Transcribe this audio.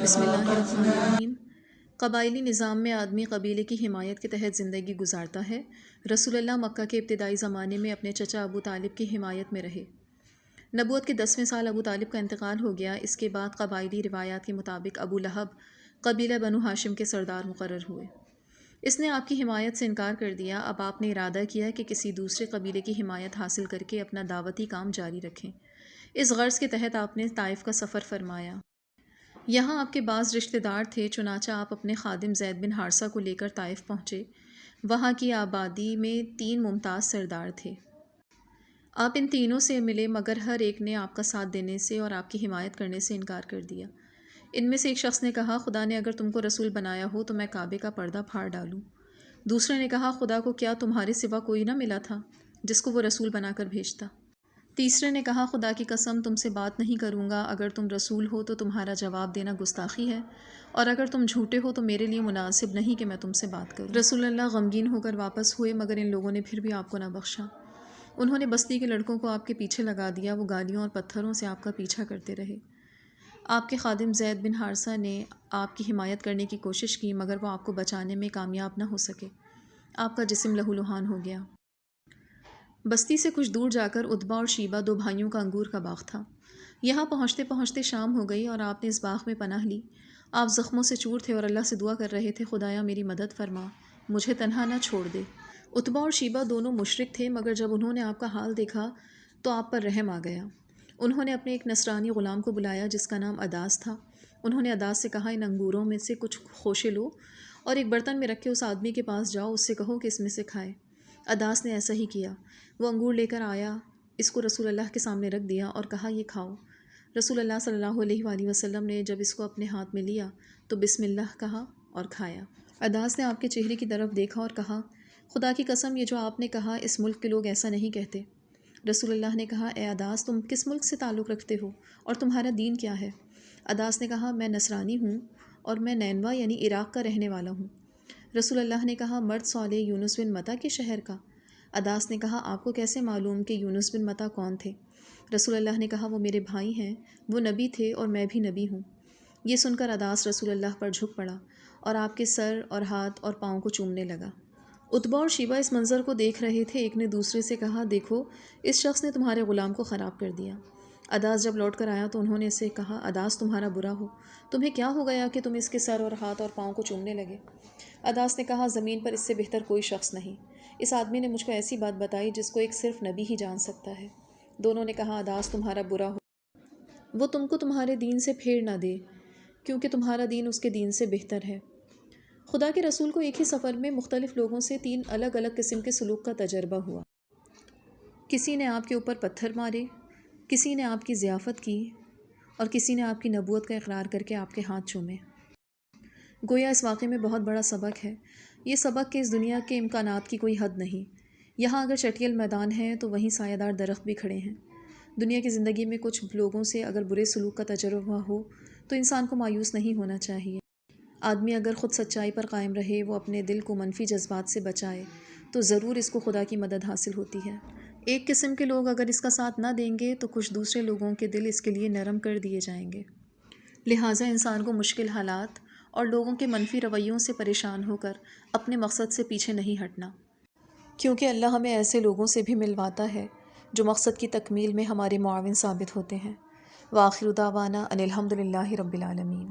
بسم اللہ الرحمن الرحیم۔ قبائلی نظام میں آدمی قبیلے کی حمایت کے تحت زندگی گزارتا ہے۔ رسول اللہ مکہ کے ابتدائی زمانے میں اپنے چچا ابو طالب کی حمایت میں رہے۔ نبوت کے 10ویں سال ابو طالب کا انتقال ہو گیا۔ اس کے بعد قبائلی روایات کے مطابق ابو لہب قبیلہ بنو ہاشم کے سردار مقرر ہوئے۔ اس نے آپ کی حمایت سے انکار کر دیا۔ اب آپ نے ارادہ کیا کہ کسی دوسرے قبیلے کی حمایت حاصل کر کے اپنا دعوتی کام جاری رکھیں۔ اس غرض کے تحت آپ نے طائف کا سفر فرمایا۔ یہاں آپ کے بعض رشتہ دار تھے، چنانچہ آپ اپنے خادم زید بن حارثہ کو لے کر طائف پہنچے۔ وہاں کی آبادی میں 3 ممتاز سردار تھے۔ آپ ان تینوں سے ملے، مگر ہر ایک نے آپ کا ساتھ دینے سے اور آپ کی حمایت کرنے سے انکار کر دیا۔ ان میں سے ایک شخص نے کہا، خدا نے اگر تم کو رسول بنایا ہو تو میں کعبے کا پردہ پھاڑ ڈالوں۔ دوسرے نے کہا، خدا کو کیا تمہارے سوا کوئی نہ ملا تھا جس کو وہ رسول بنا کر بھیجتا؟ تیسرے نے کہا، خدا کی قسم تم سے بات نہیں کروں گا، اگر تم رسول ہو تو تمہارا جواب دینا گستاخی ہے، اور اگر تم جھوٹے ہو تو میرے لیے مناسب نہیں کہ میں تم سے بات کروں۔ رسول اللہ غمگین ہو کر واپس ہوئے، مگر ان لوگوں نے پھر بھی آپ کو نہ بخشا۔ انہوں نے بستی کے لڑکوں کو آپ کے پیچھے لگا دیا۔ وہ گالیوں اور پتھروں سے آپ کا پیچھا کرتے رہے۔ آپ کے خادم زید بن حارثہ نے آپ کی حمایت کرنے کی کوشش کی، مگر وہ آپ کو بچانے میں کامیاب نہ ہو سکے۔ آپ کا جسم لہولہان ہو گیا۔ بستی سے کچھ دور جا کر اتبا اور شیبہ 2 بھائیوں کا انگور کا باغ تھا۔ یہاں پہنچتے پہنچتے شام ہو گئی اور آپ نے اس باغ میں پناہ لی۔ آپ زخموں سے چور تھے اور اللہ سے دعا کر رہے تھے، خدایا میری مدد فرما، مجھے تنہا نہ چھوڑ دے۔ اتبا اور شیبہ دونوں مشرک تھے، مگر جب انہوں نے آپ کا حال دیکھا تو آپ پر رحم آ گیا۔ انہوں نے اپنے ایک نصرانی غلام کو بلایا جس کا نام اداس تھا۔ انہوں نے اداس سے کہا، ان انگوروں میں سے کچھ خوشے لو اور ایک برتن میں رکھ کے اس آدمی کے پاس جاؤ، اس سے کہو کہ اس میں سے کھائے۔ اداس نے ایسا ہی کیا۔ وہ انگور لے کر آیا، اس کو رسول اللہ کے سامنے رکھ دیا اور کہا، یہ کھاؤ۔ رسول اللہ صلی اللہ علیہ وآلہ وسلم نے جب اس کو اپنے ہاتھ میں لیا تو بسم اللہ کہا اور کھایا۔ اداس نے آپ کے چہرے کی طرف دیکھا اور کہا، خدا کی قسم یہ جو آپ نے کہا اس ملک کے لوگ ایسا نہیں کہتے۔ رسول اللہ نے کہا، اے اداس تم کس ملک سے تعلق رکھتے ہو اور تمہارا دین کیا ہے؟ اداس نے کہا، میں نصرانی ہوں اور میں نینوا یعنی عراق کا رہنے والا ہوں۔ رسول اللہ نے کہا، مرد صالح یونس بن متی کے شہر کا؟ اداس نے کہا، آپ کو کیسے معلوم کہ یونس بن متی کون تھے؟ رسول اللہ نے کہا، وہ میرے بھائی ہیں، وہ نبی تھے اور میں بھی نبی ہوں۔ یہ سن کر اداس رسول اللہ پر جھک پڑا اور آپ کے سر اور ہاتھ اور پاؤں کو چومنے لگا۔ اتبا اور شیبہ اس منظر کو دیکھ رہے تھے۔ ایک نے دوسرے سے کہا، دیکھو اس شخص نے تمہارے غلام کو خراب کر دیا۔ اداس جب لوٹ کر آیا تو انہوں نے اسے کہا، اداس تمہارا برا ہو، تمہیں کیا ہو گیا کہ تم اس کے سر اور ہاتھ اور پاؤں کو چومنے لگے؟ اداس نے کہا، زمین پر اس سے بہتر کوئی شخص نہیں۔ اس آدمی نے مجھ کو ایسی بات بتائی جس کو ایک صرف نبی ہی جان سکتا ہے۔ دونوں نے کہا، اداس تمہارا برا ہو، وہ تم کو تمہارے دین سے پھیر نہ دے، کیونکہ تمہارا دین اس کے دین سے بہتر ہے۔ خدا کے رسول کو ایک ہی سفر میں مختلف لوگوں سے 3 الگ الگ قسم کے سلوک کا تجربہ ہوا۔ کسی نے آپ کے اوپر پتھر مارے، کسی نے آپ کی ضیافت کی اور کسی نے آپ کی نبوت کا اقرار کر کے آپ کے ہاتھ چومے۔ گویا اس واقعے میں بہت بڑا سبق ہے۔ یہ سبق کہ اس دنیا کے امکانات کی کوئی حد نہیں۔ یہاں اگر چٹیل میدان ہے تو وہیں سایہ دار درخت بھی کھڑے ہیں۔ دنیا کی زندگی میں کچھ لوگوں سے اگر برے سلوک کا تجربہ ہو تو انسان کو مایوس نہیں ہونا چاہیے۔ آدمی اگر خود سچائی پر قائم رہے، وہ اپنے دل کو منفی جذبات سے بچائے، تو ضرور اس کو خدا کی مدد حاصل ہوتی ہے۔ ایک قسم کے لوگ اگر اس کا ساتھ نہ دیں گے تو کچھ دوسرے لوگوں کے دل اس کے لیے نرم کر دیے جائیں گے۔ لہٰذا انسان کو مشکل حالات اور لوگوں کے منفی رویوں سے پریشان ہو کر اپنے مقصد سے پیچھے نہیں ہٹنا، کیونکہ اللہ ہمیں ایسے لوگوں سے بھی ملواتا ہے جو مقصد کی تکمیل میں ہمارے معاون ثابت ہوتے ہیں۔ وآخر دعوانا ان الحمد للہ رب العالمین۔